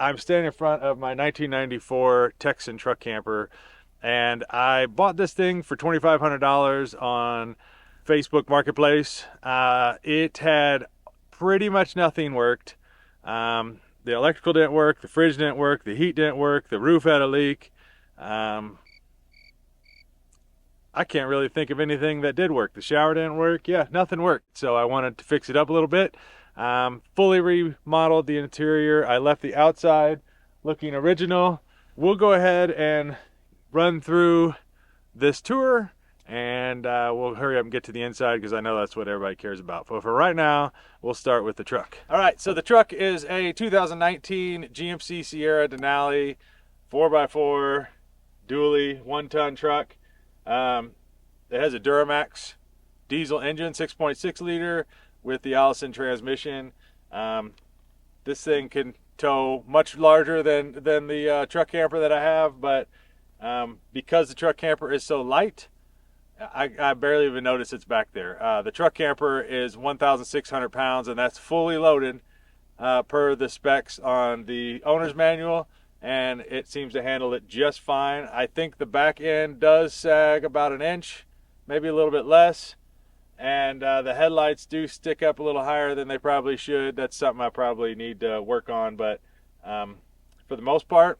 I'm standing in front of my 1994 Texan truck camper, and I bought this thing for $2,500 on Facebook Marketplace. It had pretty much nothing worked. The electrical didn't work, the fridge didn't work, the heat didn't work, the roof had a leak. Um, I can't really think of anything that did work. The shower didn't work. Yeah, nothing worked. So I wanted to fix it up a little bit. Fully remodeled the interior. I left the outside looking original. We'll go ahead and run through this tour, and we'll hurry up and get to the inside because I know that's what everybody cares about. But for right now, we'll start with the truck. All right, so the truck is a 2019 GMC Sierra Denali 4x4 dually 1-ton truck. It has a Duramax diesel engine, 6.6 liter with the Allison transmission. This thing can tow much larger than the truck camper that I have, but because the truck camper is so light, I barely even notice it's back there. The truck camper is 1,600 pounds, and that's fully loaded per the specs on the owner's manual, and it seems to handle it just fine. I think the back end does sag about an inch, maybe a little bit less, and the headlights do stick up a little higher than they probably should. That's something I probably need to work on, but for the most part,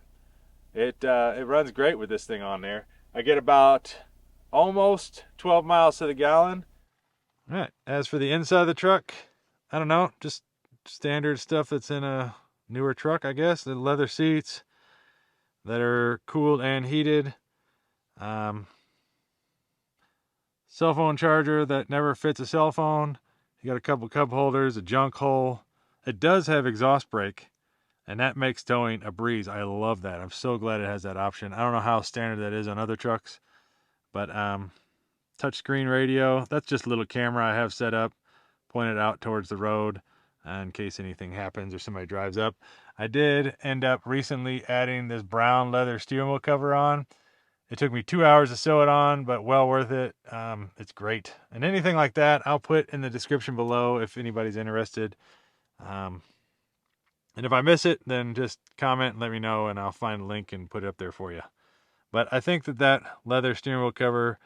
it runs great with this thing on there. I get about almost 12 miles to the gallon. All right, as for the inside of the truck, I don't know, just standard stuff that's in a newer truck, I guess. The leather seats that are cooled and heated. Cell phone charger that never fits a cell phone. You got a couple cup holders, a junk hole. It does have exhaust brake, and that makes towing a breeze. I love that. I'm so glad it has that option. I don't know how standard that is on other trucks, but touchscreen radio. That's just a little camera I have set up, pointed out towards the road in case anything happens or somebody drives up. I did end up recently adding this brown leather steering wheel cover on. It took me 2 hours to sew it on, but well worth it. It's great. And anything like that, I'll put in the description below if anybody's interested. And if I miss it, then just comment and let me know, and I'll find a link and put it up there for you. But I think that leather steering wheel cover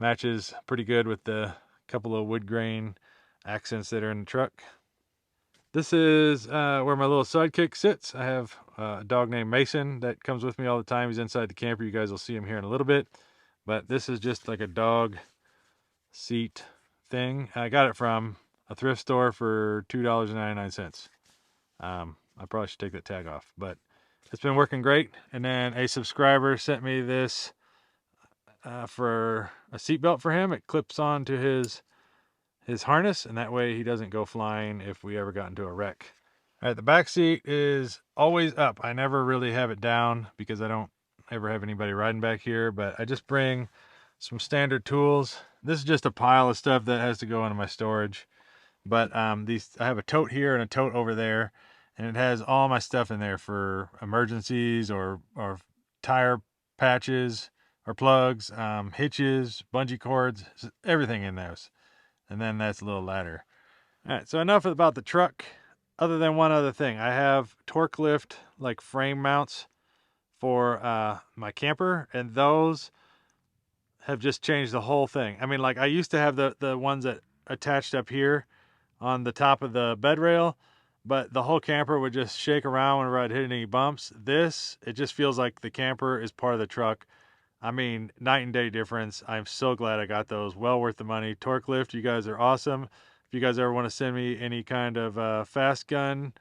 matches pretty good with the couple of wood grain accents that are in the truck. This is where my little sidekick sits. I have a dog named Mason that comes with me all the time. He's inside the camper. You guys will see him here in a little bit. But this is just like a dog seat thing. I got it from a thrift store for $2.99. I probably should take that tag off, but it's been working great. And then a subscriber sent me this for a seatbelt for him. It clips on to his harness, and that way he doesn't go flying if we ever got into a wreck. All right, the back seat is always up. I never really have it down because I don't ever have anybody riding back here, but I just bring some standard tools. This is just a pile of stuff that has to go into my storage. But I have a tote here and a tote over there, and it has all my stuff in there for emergencies or tire patches or plugs, hitches, bungee cords, everything in those. And then that's a little ladder. All right, so enough about the truck, other than one other thing. I have torque lift like frame mounts for my camper, and those have just changed the whole thing. I mean, like I used to have the ones that attached up here on the top of the bed rail, but the whole camper would just shake around whenever I'd hit any bumps. This, it just feels like the camper is part of the truck. I mean, night and day difference. I'm so glad I got those. Well worth the money. Torque lift, you guys are awesome. If you guys ever want to send me any kind of fast gun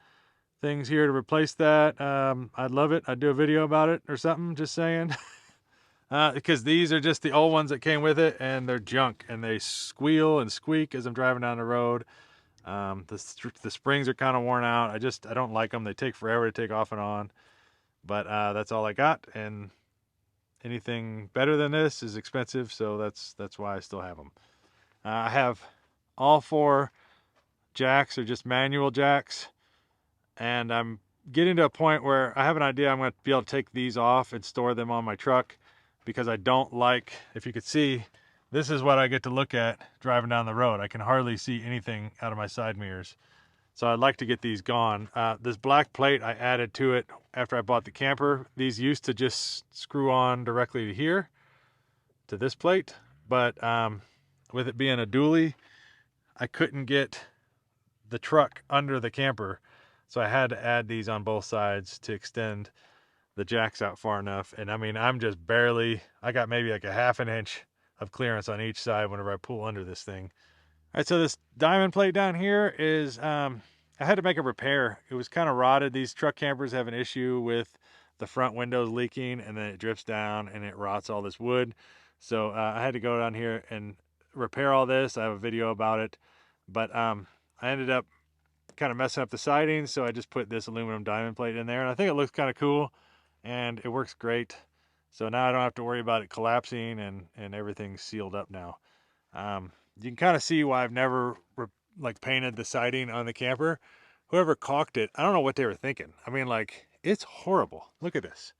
things here to replace that, I'd love it. I'd do a video about it or something, just saying. Because these are just the old ones that came with it, and they're junk, and they squeal and squeak as I'm driving down the road. The springs are kind of worn out. I don't like them. They take forever to take off and on. But that's all I got, and anything better than this is expensive, so that's why I still have them. I have all 4 jacks are just manual jacks, and I'm getting to a point where I have an idea I'm going to be able to take these off and store them on my truck, because I don't like, if you could see, this is what I get to look at driving down the road. I can hardly see anything out of my side mirrors. So I'd like to get these gone. This black plate I added to it after I bought the camper. These used to just screw on directly to here, to this plate. But with it being a dually, I couldn't get the truck under the camper. So I had to add these on both sides to extend the jacks out far enough. And I mean, I'm just barely, I got maybe like a half an inch of clearance on each side whenever I pull under this thing. All right, so this diamond plate down here is, I had to make a repair. It was kind of rotted. These truck campers have an issue with the front windows leaking, and then it drips down and it rots all this wood. So I had to go down here and repair all this. I have a video about it, but I ended up kind of messing up the siding, so I just put this aluminum diamond plate in there, and I think it looks kind of cool, and it works great. So now I don't have to worry about it collapsing, and everything's sealed up now. You can kind of see why I've never like painted the siding on the camper. Whoever caulked it, I don't know what they were thinking. I mean, like, it's horrible. Look at this.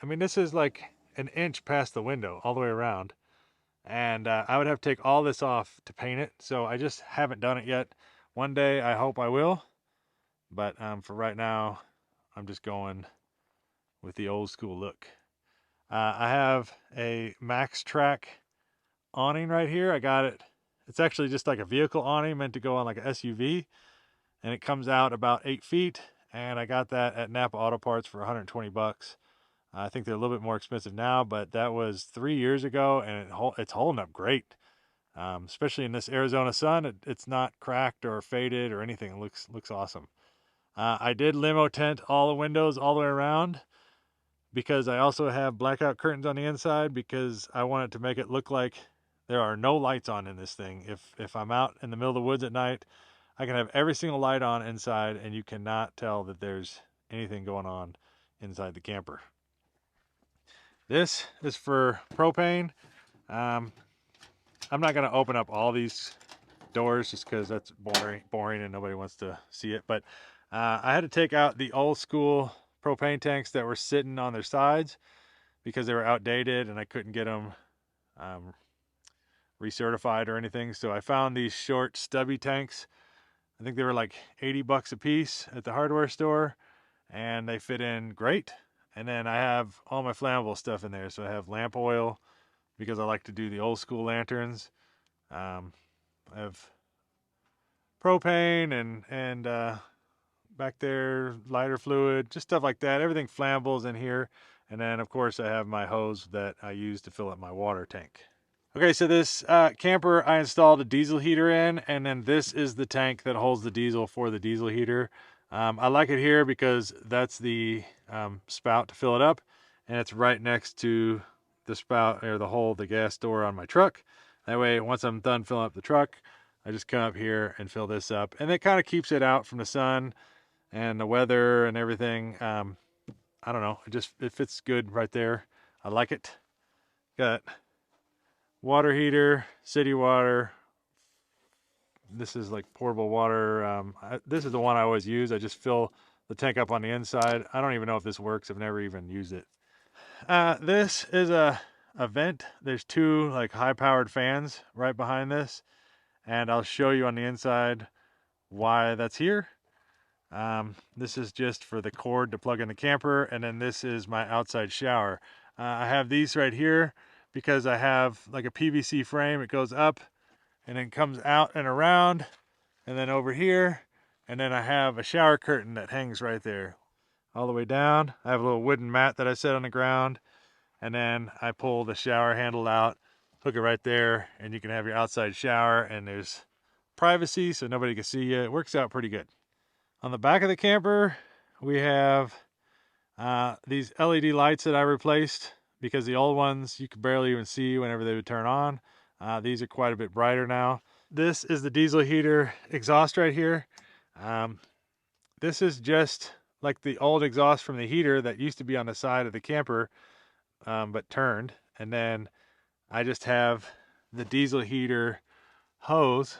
I mean, this is like an inch past the window all the way around. And I would have to take all this off to paint it. So I just haven't done it yet. One day I hope I will. But for right now, I'm just going with the old school look. I have a Max Track awning right here. I got it. It's actually just like a vehicle awning meant to go on like an SUV, and it comes out about 8 feet. And I got that at Napa Auto Parts for 120 bucks. I think they're a little bit more expensive now, but that was 3 years ago, and it's holding up great. Especially in this Arizona sun, it's not cracked or faded or anything. It looks awesome. I did limo tent all the windows all the way around, because I also have blackout curtains on the inside, because I wanted to make it look like there are no lights on in this thing. If I'm out in the middle of the woods at night, I can have every single light on inside, and you cannot tell that there's anything going on inside the camper. This is for propane. I'm not going to open up all these doors just because that's boring and nobody wants to see it. But I had to take out the old school propane tanks that were sitting on their sides because they were outdated and I couldn't get them recertified or anything. So I found these short stubby tanks. I think they were like 80 bucks a piece at the hardware store, and they fit in great. And then I have all my flammable stuff in there. So I have lamp oil because I like to do the old school lanterns. I have propane and back there, lighter fluid, just stuff like that. Everything flammable is in here. And then of course I have my hose that I use to fill up my water tank. Okay, so this camper I installed a diesel heater in, and then this is the tank that holds the diesel for the diesel heater. I like it here because that's the spout to fill it up, and it's right next to the spout or the hole, the gas door on my truck. That way, once I'm done filling up the truck, I just come up here and fill this up, and it kind of keeps it out from the sun and the weather and everything. I don't know, it fits good right there. I like it. Got water heater, city water. This is like portable water. This is the one I always use. I just fill the tank up on the inside. I don't even know if this works. I've never even used it. This is a vent. There's two like high-powered fans right behind this, and I'll show you on the inside why that's here. This is just for the cord to plug in the camper, and then this is my outside shower. I have these right here because I have like a PVC frame. It goes up and then comes out and around and then over here, and then I have a shower curtain that hangs right there all the way down. I have a little wooden mat that I set on the ground, and then I pull the shower handle out, hook it right there, and you can have your outside shower, and there's privacy so nobody can see you. It works out pretty good. On the back of the camper, we have these LED lights that I replaced because the old ones you could barely even see whenever they would turn on. These are quite a bit brighter now. This is the diesel heater exhaust right here. This is just like the old exhaust from the heater that used to be on the side of the camper, but turned. And then I just have the diesel heater hose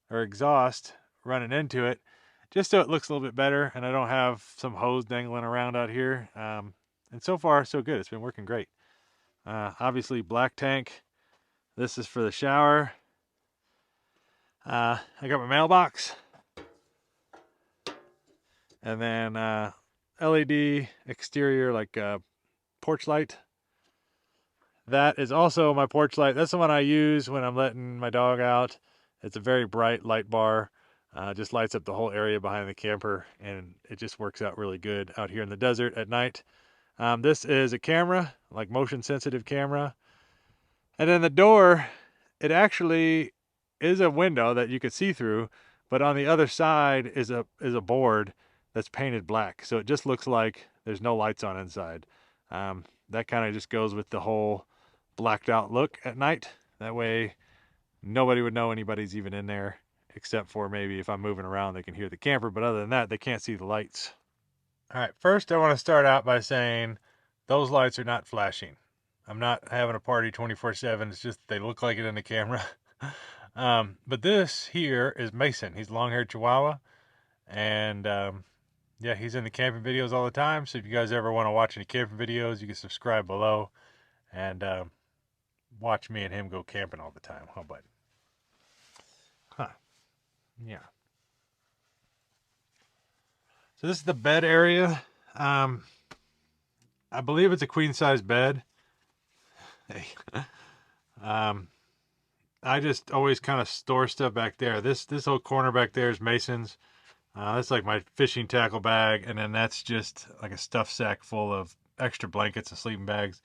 or exhaust running into it, just so it looks a little bit better and I don't have some hose dangling around out here. And so far, so good. It's been working great. Obviously, black tank. This is for the shower. I got my mailbox. And then LED exterior, like porch light. That is also my porch light. That's the one I use when I'm letting my dog out. It's a very bright light bar. Just lights up the whole area behind the camper, and it just works out really good out here in the desert at night. This is a camera, like motion sensitive camera. And then the door, it actually is a window that you could see through, but on the other side is a board that's painted black. So it just looks like there's no lights on inside. That kind of just goes with the whole blacked out look at night. That way nobody would know anybody's even in there, except for maybe if I'm moving around, they can hear the camper. But other than that, they can't see the lights. All right, first I want to start out by saying those lights are not flashing. I'm not having a party 24/7. It's just they look like it in the camera. But this here is Mason. He's a long-haired Chihuahua, and yeah, he's in the camping videos all the time. So if you guys ever want to watch any camping videos, you can subscribe below and watch me and him go camping all the time. How about? Huh? Yeah. So this is the bed area. I believe it's a queen size bed. Hey. I just always kind of store stuff back there. This whole corner back there is Mason's. That's like my fishing tackle bag, and then that's just like a stuff sack full of extra blankets and sleeping bags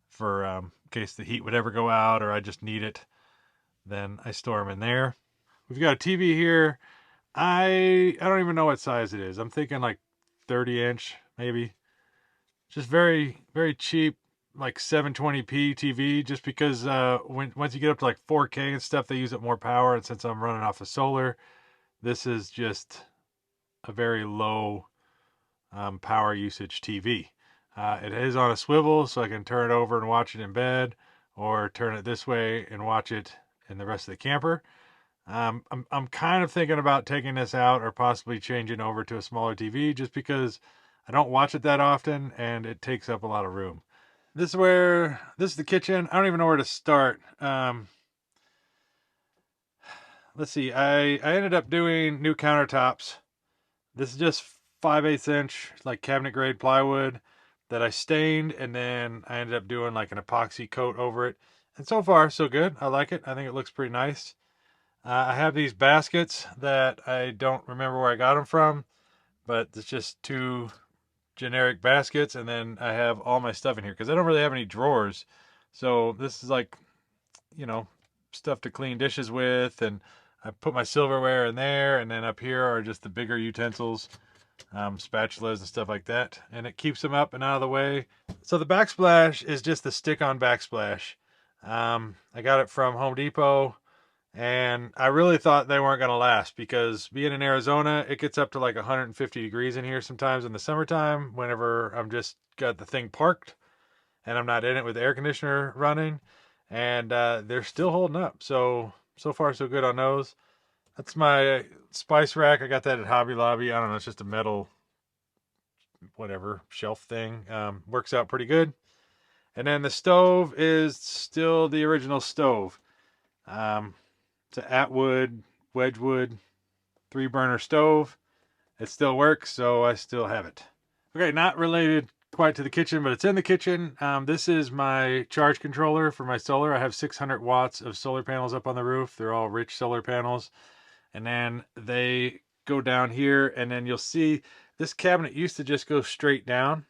for in case the heat would ever go out or I just need it. Then I store them in there. We've got a TV here. I don't even know what size it is. I'm thinking like 30-inch maybe. Just very, very cheap, like 720p TV, just because once you get up to like 4K and stuff, they use up more power. And since I'm running off of solar, this is just a very low power usage TV. It is on a swivel, so I can turn it over and watch it in bed, or turn it this way and watch it in the rest of the camper. I'm kind of thinking about taking this out or possibly changing over to a smaller TV, just because I don't watch it that often and it takes up a lot of room. This is the kitchen. I don't even know where to start. Let's see. I ended up doing new countertops. This is just 5/8 inch, like cabinet grade plywood that I stained, and then I ended up doing like an epoxy coat over it. And so far, so good. I like it. I think it looks pretty nice. I have these baskets that I don't remember where I got them from, but it's just two generic baskets, and then I have all my stuff in here because I don't really have any drawers. So this is like, you know, stuff to clean dishes with, and I put my silverware in there, and then up here are just the bigger utensils, spatulas and stuff like that, and it keeps them up and out of the way. So the backsplash is just the stick-on backsplash. I got it from Home Depot, and I really thought they weren't going to last because being in Arizona, it gets up to like 150 degrees in here sometimes in the summertime whenever I'm just got the thing parked and I'm not in it with the air conditioner running. And they're still holding up. So far so good on those. That's my spice rack. I got that at Hobby Lobby. I don't know. It's just a metal, whatever, shelf thing. Works out pretty good. And then the stove is still the original stove. It's an Atwood, Wedgwood, 3-burner stove. It still works, so I still have it. Okay, not related quite to the kitchen, but it's in the kitchen. This is my charge controller for my solar. I have 600 watts of solar panels up on the roof. They're all rich solar panels. And then they go down here, and then you'll see this cabinet used to just go straight down,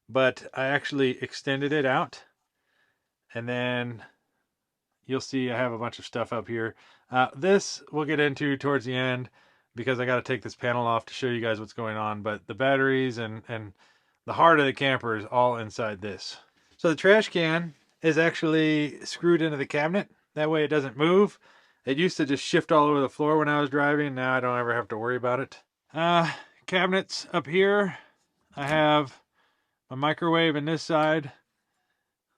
but I actually extended it out. And then you'll see I have a bunch of stuff up here. This we'll get into towards the end because I got to take this panel off to show you guys what's going on. But the batteries and the heart of the camper is all inside this. So the trash can is actually screwed into the cabinet. That way it doesn't move. It used to just shift all over the floor when I was driving. Now I don't ever have to worry about it. Cabinets up here. I have my microwave in this side.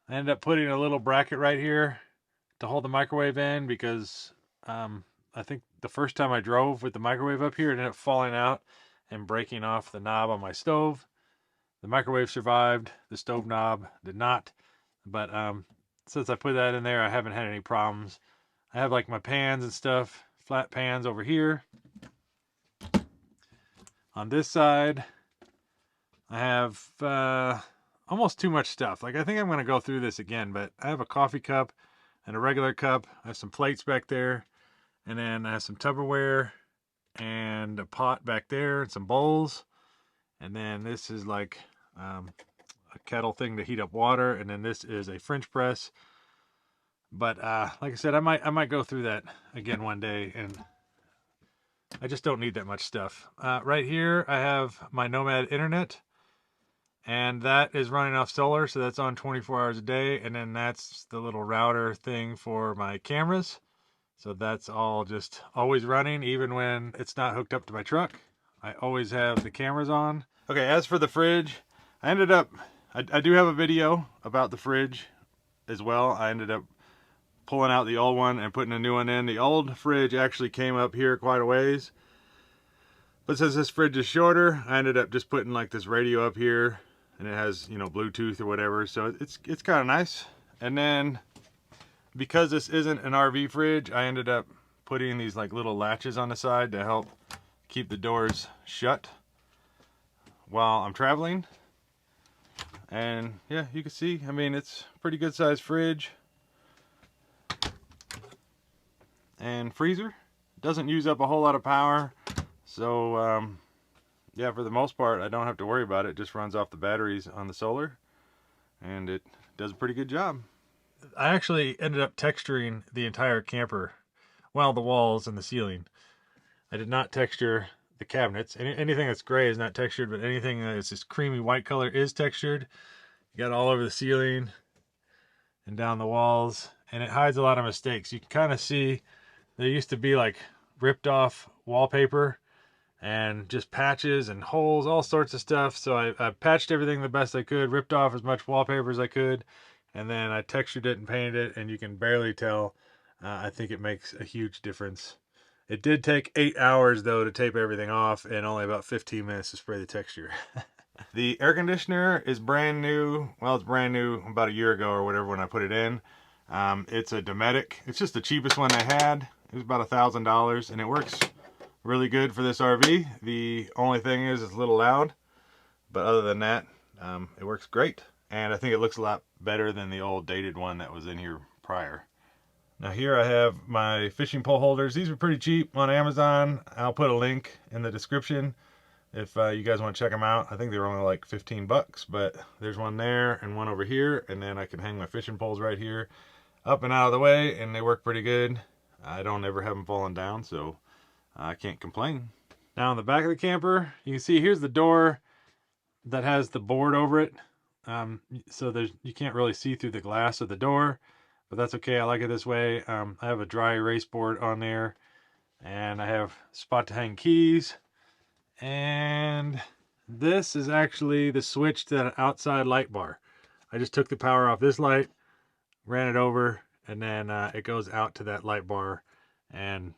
I ended up putting a little bracket right here to hold the microwave in because I think the first time I drove with the microwave up here, it ended up falling out and breaking off the knob on my stove. The microwave survived, the stove knob did not. But since I put that in there, I haven't had any problems. I have like my pans and stuff, flat pans over here. On this side, I have almost too much stuff. Like, I think I'm going to go through this again, but I have a coffee cup and a regular cup. I have some plates back there, and then I have some Tupperware and a pot back there and some bowls. And then this is like a kettle thing to heat up water, and then this is a French press. But like I said, I might go through that again one day, and I just don't need that much stuff. Right here, I have my Nomad internet, and that is running off solar, so that's on 24 hours a day. And then that's the little router thing for my cameras. So that's all just always running, even when it's not hooked up to my truck. I always have the cameras on. Okay, as for the fridge, I do have a video about the fridge as well. I ended up pulling out the old one and putting a new one in. The old fridge actually came up here quite a ways. But since this fridge is shorter, I ended up just putting like this radio up here, and it has, you know, Bluetooth or whatever. So it's kind of nice. And then because this isn't an RV fridge, I ended up putting these like little latches on the side to help keep the doors shut while I'm traveling. And yeah, you can see, I mean, it's a pretty good sized fridge. And freezer. Doesn't use up a whole lot of power. So yeah, for the most part, I don't have to worry about it. It just runs off the batteries on the solar, and it does a pretty good job. I actually ended up texturing the entire camper, well, the walls and the ceiling. I did not texture the cabinets. Anything that's gray is not textured, but anything that's this creamy white color is textured. You got it all over the ceiling and down the walls, and it hides a lot of mistakes. You can kind of see there used to be like ripped off wallpaper and just patches and holes, all sorts of stuff. So I patched everything the best I could, ripped off as much wallpaper as I could, and then I textured it and painted it, and you can barely tell. I think it makes a huge difference. It did take 8 hours though to tape everything off, and only about 15 minutes to spray the texture. The air conditioner is brand new. Well, it's brand new about a year ago or whatever when I put it in. It's a Dometic. It's just the cheapest one they had. It was about $1,000, and it works really good for this RV. The only thing is it's a little loud, but other than that, it works great. And I think it looks a lot better than the old dated one that was in here prior. Now here I have my fishing pole holders. These were pretty cheap on Amazon. I'll put a link in the description if you guys want to check them out. I think they were only like 15 bucks, but there's one there and one over here, and then I can hang my fishing poles right here up and out of the way, and they work pretty good. I don't ever have them falling down, so I can't complain. Now on the back of the camper, you can see here's the door that has the board over it. So you can't really see through the glass of the door, but that's okay. I like it this way. I have a dry erase board on there, and I have a spot to hang keys. And this is actually the switch to that outside light bar. I just took the power off this light, ran it over, and then it goes out to that light bar, and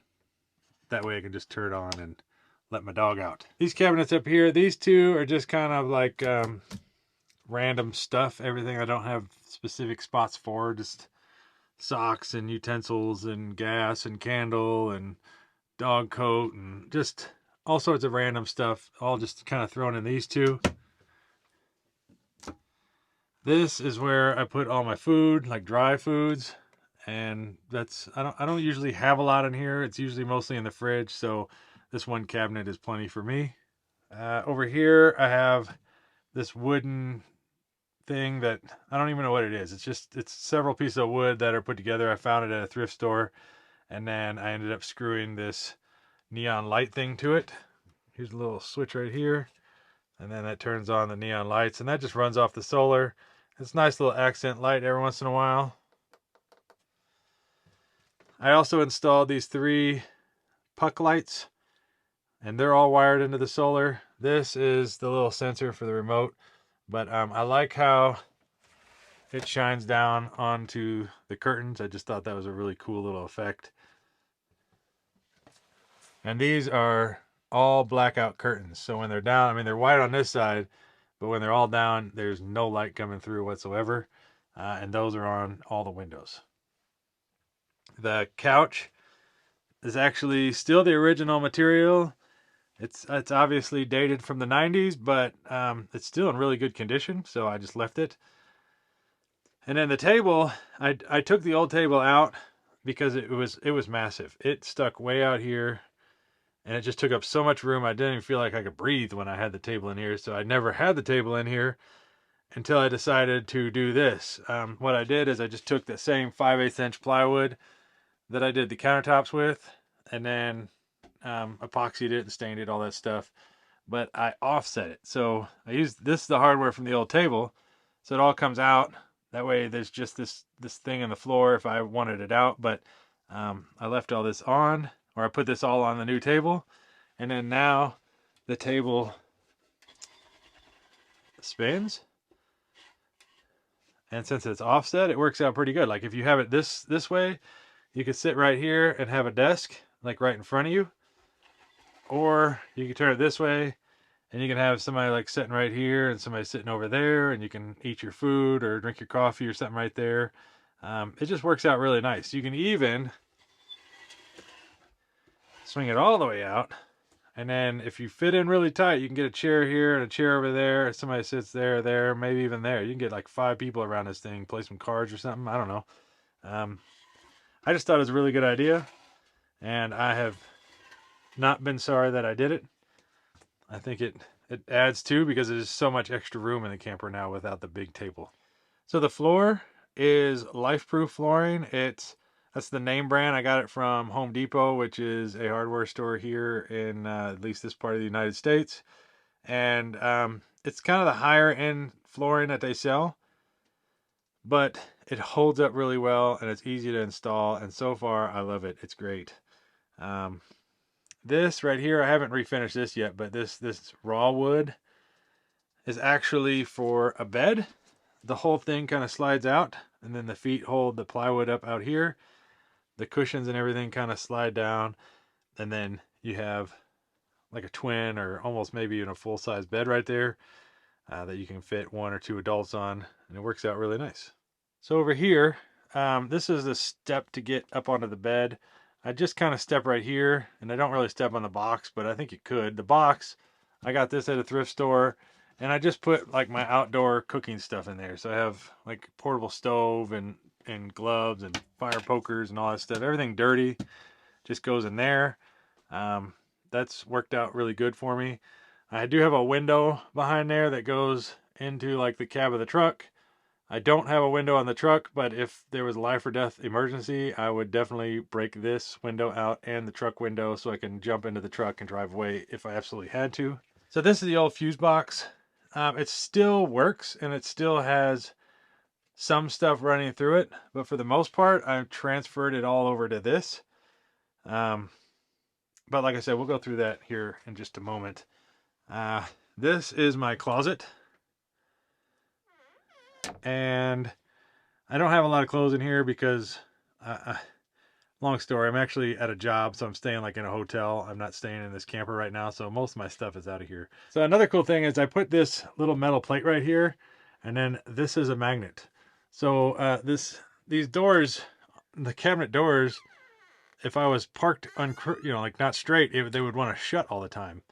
that way I can just turn it on and let my dog out. These cabinets up here, these two are just kind of like random stuff. Everything I don't have specific spots for, just socks and utensils and gas and candle and dog coat and just all sorts of random stuff, all just kind of thrown in these two. This is where I put all my food, like dry foods, and that's I don't usually have a lot in here. It's usually mostly in the fridge, so this one cabinet is plenty for me. Over here I have this wooden thing that I don't even know what it is. It's several pieces of wood that are put together. I found it at a thrift store, and then I ended up screwing this neon light thing to it. Here's a little switch right here, and then that turns on the neon lights, and that just runs off the solar. It's a nice little accent light every once in a while. I also installed these 3 puck lights, and they're all wired into the solar. This is the little sensor for the remote, but I like how it shines down onto the curtains. I just thought that was a really cool little effect. And these are all blackout curtains, so when they're down, I mean, they're white on this side, but when they're all down, there's no light coming through whatsoever, and those are on all the windows. The couch is actually still the original material, It's obviously dated from the 90s, but it's still in really good condition, so I just left it. And then the table, I took the old table out because it was massive. It stuck way out here, and it just took up so much room. I didn't even feel like I could breathe when I had the table in here, so I never had the table in here until I decided to do this. What I did is I just took the same 5/8 inch plywood that I did the countertops with, and then epoxied it and stained it, all that stuff. But I offset it. So I used this, the hardware from the old table, so it all comes out. That way there's just this thing on the floor if I wanted it out. But I left all this on, or I put this all on the new table. And then now the table spins. And since it's offset, it works out pretty good. Like if you have it this way, you could sit right here and have a desk like right in front of you. Or you can turn it this way and you can have somebody like sitting right here and somebody sitting over there, and you can eat your food or drink your coffee or something right there. It just works out really nice. You can even swing it all the way out. And then if you fit in really tight, you can get a chair here and a chair over there. Somebody sits there, maybe even there. You can get like 5 people around this thing, play some cards or something. I don't know. I just thought it was a really good idea, and I have not been sorry that I did it. I think it adds too, because there's so much extra room in the camper now without the big table. So the floor is LifeProof flooring. That's the name brand. I got it from Home Depot, which is a hardware store here in at least this part of the United States. And it's kind of the higher end flooring that they sell, but it holds up really well and it's easy to install. And so far, I love it. It's great. This right here, I haven't refinished this yet, but this raw wood is actually for a bed. The whole thing kind of slides out, and then the feet hold the plywood up out here. The cushions and everything kind of slide down, and then you have like a twin or almost maybe even a full-size bed right there that you can fit 1 or 2 adults on, and it works out really nice. So over here, this is the step to get up onto the bed. I just kind of step right here, and I don't really step on the box, but I think you could. The box, I got this at a thrift store, and I just put like my outdoor cooking stuff in there. So I have like portable stove and gloves and fire pokers and all that stuff. Everything dirty just goes in there. That's worked out really good for me. I do have a window behind there that goes into like the cab of the truck. I don't have a window on the truck, but if there was a life or death emergency, I would definitely break this window out and the truck window so I can jump into the truck and drive away if I absolutely had to. So this is the old fuse box. It still works and it still has some stuff running through it, but for the most part, I've transferred it all over to this. But like I said, we'll go through that here in just a moment. This is my closet. And I don't have a lot of clothes in here because, long story, I'm actually at a job, so I'm staying like in a hotel. I'm not staying in this camper right now, so most of my stuff is out of here. So another cool thing is I put this little metal plate right here, and then this is a magnet. So these doors, the cabinet doors, if I was parked like not straight, they would want to shut all the time,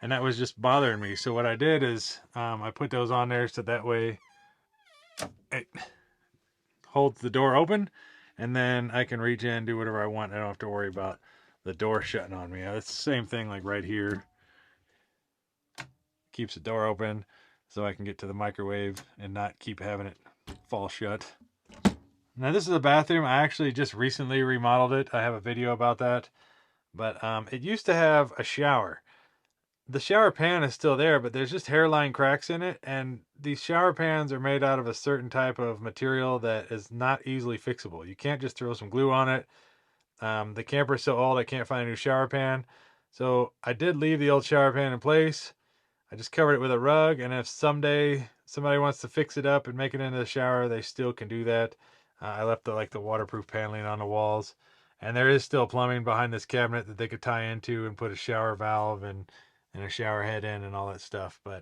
and that was just bothering me. So what I did is I put those on there so that way it holds the door open, and then I can reach in, do whatever I want. I don't have to worry about the door shutting on me. It's the same thing like right here. Keeps the door open so I can get to the microwave and not keep having it fall shut. Now this is a bathroom. I actually just recently remodeled it. I have a video about that. But it used to have a shower. The shower pan is still there, but there's just hairline cracks in it, and these shower pans are made out of a certain type of material that is not easily fixable. You can't just throw some glue on it. The camper is so old I can't find a new shower pan. So I did leave the old shower pan in place. I just covered it with a rug, and if someday somebody wants to fix it up and make it into the shower, they still can do that. I left the waterproof paneling on the walls, and there is still plumbing behind this cabinet that they could tie into and put a shower valve and a shower head in and all that stuff. But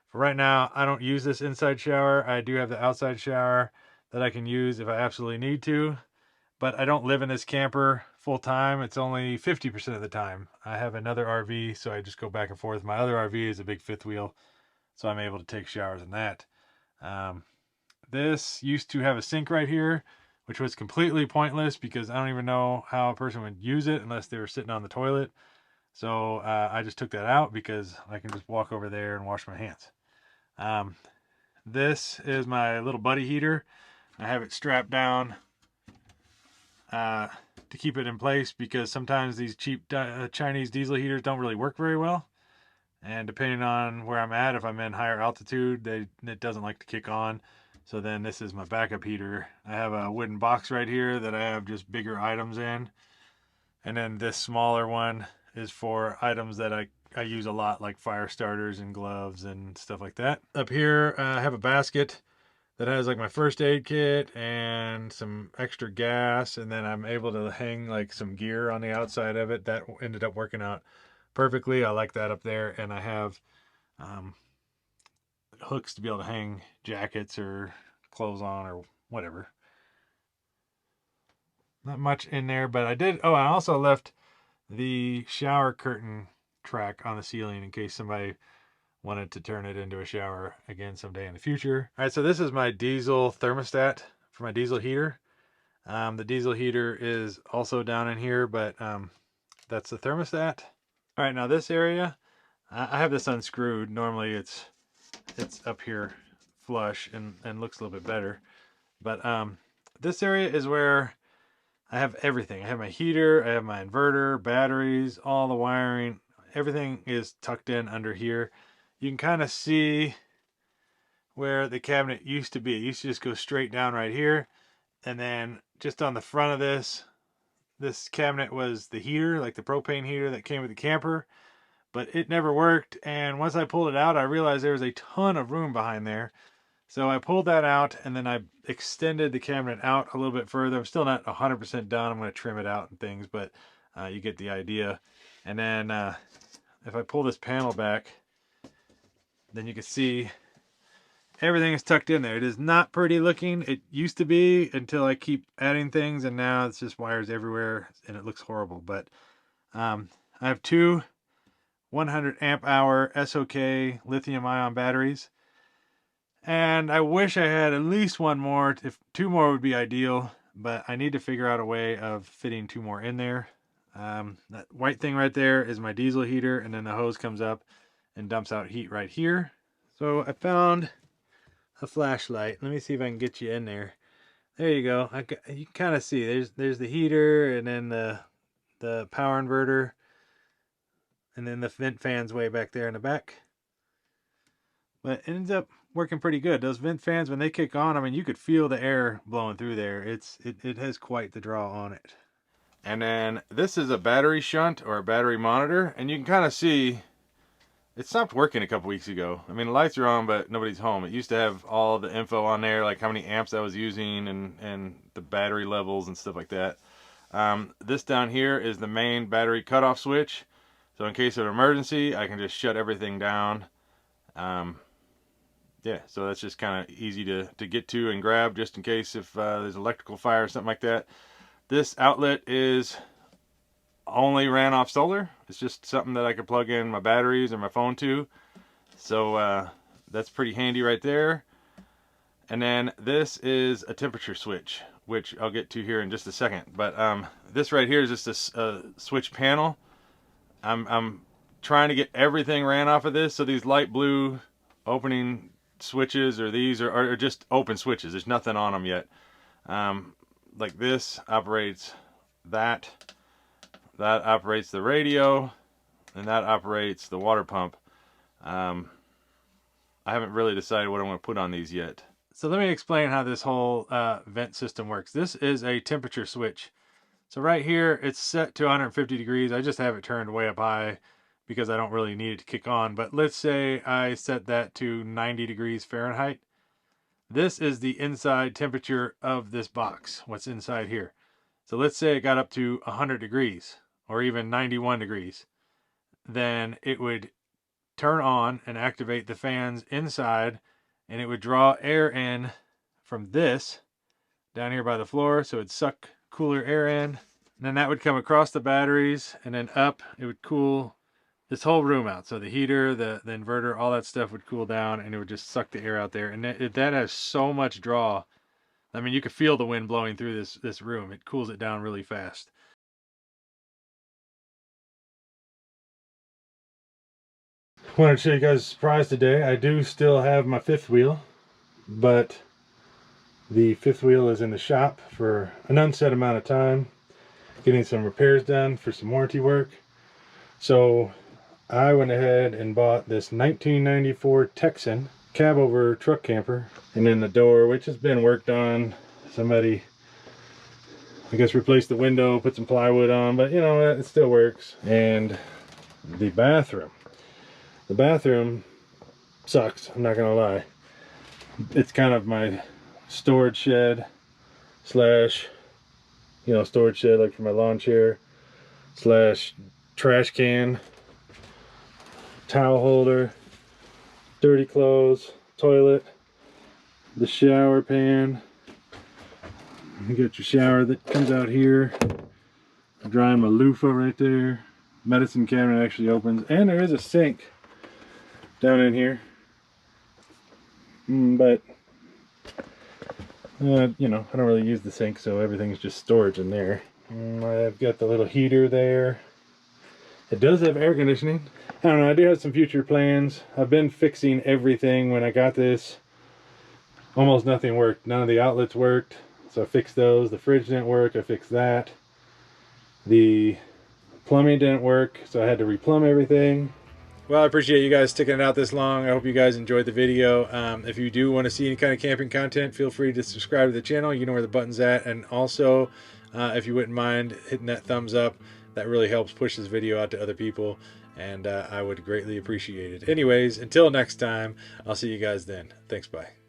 for right now, I don't use this inside shower. I do have the outside shower that I can use if I absolutely need to, but I don't live in this camper full time, it's only 50% of the time. I have another RV, so I just go back and forth. My other RV is a big fifth wheel, so I'm able to take showers in that. Um, this used to have a sink right here, which was completely pointless because I don't even know how a person would use it unless they were sitting on the toilet. So I just took that out because I can just walk over there and wash my hands. This is my little buddy heater. I have it strapped down to keep it in place because sometimes these cheap Chinese diesel heaters don't really work very well. And depending on where I'm at, if I'm in higher altitude, it doesn't like to kick on. So then this is my backup heater. I have a wooden box right here that I have just bigger items in. And then this smaller one is for items that I use a lot, like fire starters and gloves and stuff like that. Up here, I have a basket that has like my first aid kit and some extra gas, and then I'm able to hang like some gear on the outside of it. That ended up working out perfectly. I like that up there, and I have hooks to be able to hang jackets or clothes on or whatever. Not much in there, but I did. Oh, I also left the shower curtain track on the ceiling in case somebody wanted to turn it into a shower again someday in the future. All right, so this is my diesel thermostat for my diesel heater. The diesel heater is also down in here, but that's the thermostat. All right, now this area, I have this unscrewed. Normally it's up here flush and looks a little bit better. But this area is where I have everything. I have my heater, I have my inverter, batteries, all the wiring. Everything is tucked in under here. You can kind of see where the cabinet used to be. It used to just go straight down right here. And then just on the front of this cabinet was the heater, like the propane heater that came with the camper. But it never worked. And once I pulled it out, I realized there was a ton of room behind there. So I pulled that out, and then I extended the cabinet out a little bit further. I'm still not 100% done. I'm going to trim it out and things, but you get the idea. And then if I pull this panel back, then you can see everything is tucked in there. It is not pretty looking. It used to be until I keep adding things, and now it's just wires everywhere, and it looks horrible. But I have two 100 amp hour SOK lithium ion batteries. And I wish I had at least one more. If two more would be ideal, but I need to figure out a way of fitting two more in there. That white thing right there is my diesel heater, and then the hose comes up and dumps out heat right here. So I found a flashlight. Let me see if I can get you in there. There you go. You can kind of see there's the heater, and then the power inverter, and then the vent fans way back there in the back. But it ends up working pretty good. Those vent fans, when they kick on, I mean, you could feel the air blowing through there. It has quite the draw on it. And then this is a battery shunt or a battery monitor, and you can kind of see it stopped working a couple weeks ago. I mean, the lights are on, but nobody's home. It used to have all the info on there, like how many amps I was using and the battery levels and stuff like that. This down here is the main battery cutoff switch. So in case of an emergency, I can just shut everything down. Yeah, so that's just kind of easy to get to and grab just in case if there's electrical fire or something like that. This outlet is only ran off solar. It's just something that I could plug in my batteries or my phone to. So that's pretty handy right there. And then this is a temperature switch, which I'll get to here in just a second. But this right here is just a switch panel. I'm trying to get everything ran off of this. So these light blue opening switches or these are just open switches. There's nothing on them yet. Like this operates that operates the radio, and that operates the water pump. I haven't really decided what I want to put on these yet. So let me explain how this whole vent system works. This is a temperature switch. So right here it's set to 150 degrees. I just have it turned way up high because I don't really need it to kick on. But let's say I set that to 90 degrees Fahrenheit. This is the inside temperature of this box, what's inside here. So let's say it got up to 100 degrees or even 91 degrees. Then it would turn on and activate the fans inside, and it would draw air in from this down here by the floor. So it'd suck cooler air in And then that would come across the batteries and then up. It would cool this whole room out. So the heater, the inverter, all that stuff would cool down, and it would just suck the air out there. And that has so much draw. I mean, you could feel the wind blowing through this room. It cools it down really fast. Wanted to show you guys a surprise today. I do still have my fifth wheel, but the fifth wheel is in the shop for an unset amount of time, getting some repairs done for some warranty work. So I went ahead and bought this 1994 Texan cab over truck camper, and then the door, which has been worked on. Somebody, I guess, replaced the window, put some plywood on, but you know, it still works. And the bathroom sucks, I'm not gonna lie. It's kind of my storage shed slash, you know, storage shed like for my lawn chair slash trash can, towel holder, dirty clothes, toilet, the shower pan. You got your shower that comes out here. I'm drying my loofah right there. Medicine cabinet actually opens, and there is a sink down in here. But you know, I don't really use the sink, so everything's just storage in there. I've got the little heater there. It does have air conditioning. I don't know, I do have some future plans. I've been fixing everything. When I got this, almost nothing worked. None of the outlets worked, so I fixed those. The fridge didn't work, I fixed that. The plumbing didn't work, so I had to replumb everything. Well, I appreciate you guys sticking it out this long. I hope you guys enjoyed the video. If you do want to see any kind of camping content, feel free to subscribe to the channel. You know where the button's at. And also, if you wouldn't mind hitting that thumbs up, that really helps push this video out to other people, and I would greatly appreciate it. Anyways, until next time, I'll see you guys then. Thanks, bye.